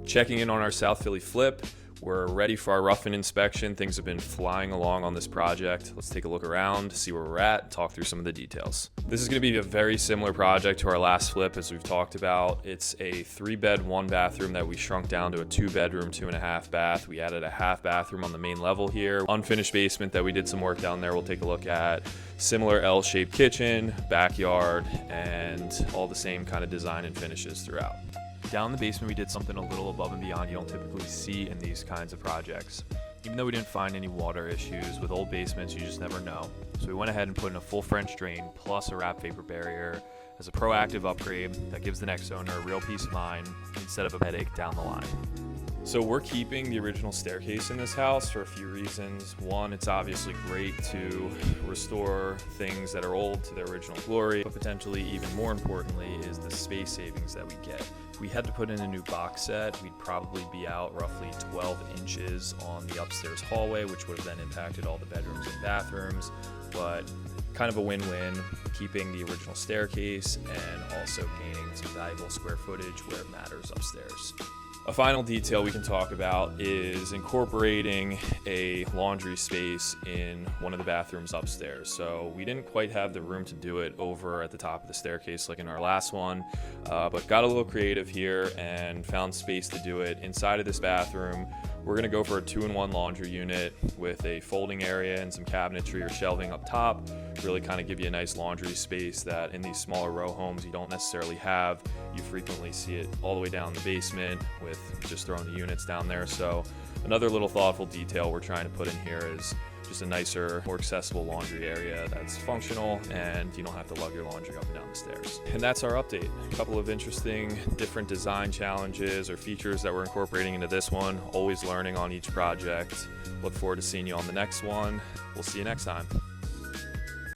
Checking in on our South Philly flip. We're ready for our rough-in inspection. Things have been flying along on this project. Let's take a look around, see where we're at, talk through some of the details. This is going to be a very similar project to our last flip, as we've talked about. It's a 3-bed, 1-bathroom that we shrunk down to a 2-bedroom, 2.5 bath. We added a half bathroom on the main level here. Unfinished basement that we did some work down there we'll take a look at. Similar L-shaped kitchen, backyard, and all the same kind of design and finishes throughout. Down in the basement, we did something a little above and beyond you don't typically see in these kinds of projects. Even though we didn't find any water issues, with old basements, you just never know. So we went ahead and put in a full French drain plus a wrap vapor barrier as a proactive upgrade that gives the next owner a real peace of mind instead of a headache down the line. So we're keeping the original staircase in this house for a few reasons. One, it's obviously great to restore things that are old to their original glory, but potentially even more importantly is the space savings that we get. If we had to put in a new box set, we'd probably be out roughly 12 inches on the upstairs hallway, which would have then impacted all the bedrooms and bathrooms, but kind of a win-win, keeping the original staircase and also gaining some valuable square footage where it matters upstairs. A final detail we can talk about is incorporating a laundry space in one of the bathrooms upstairs. So we didn't quite have the room to do it over at the top of the staircase like in our last one, but got a little creative here and found space to do it inside of this bathroom. We're gonna go for a 2-in-1 laundry unit with a folding area and some cabinetry or shelving up top. Really kind of give you a nice laundry space that in these smaller row homes you don't necessarily have. You frequently see it all the way down the basement with just throwing the units down there. So another little thoughtful detail we're trying to put in here is just a nicer, more accessible laundry area that's functional and you don't have to lug your laundry up and down the stairs. And that's our update. A couple of interesting different design challenges or features that we're incorporating into this one. Always learning on each project. Look forward to seeing you on the next one. We'll see you next time.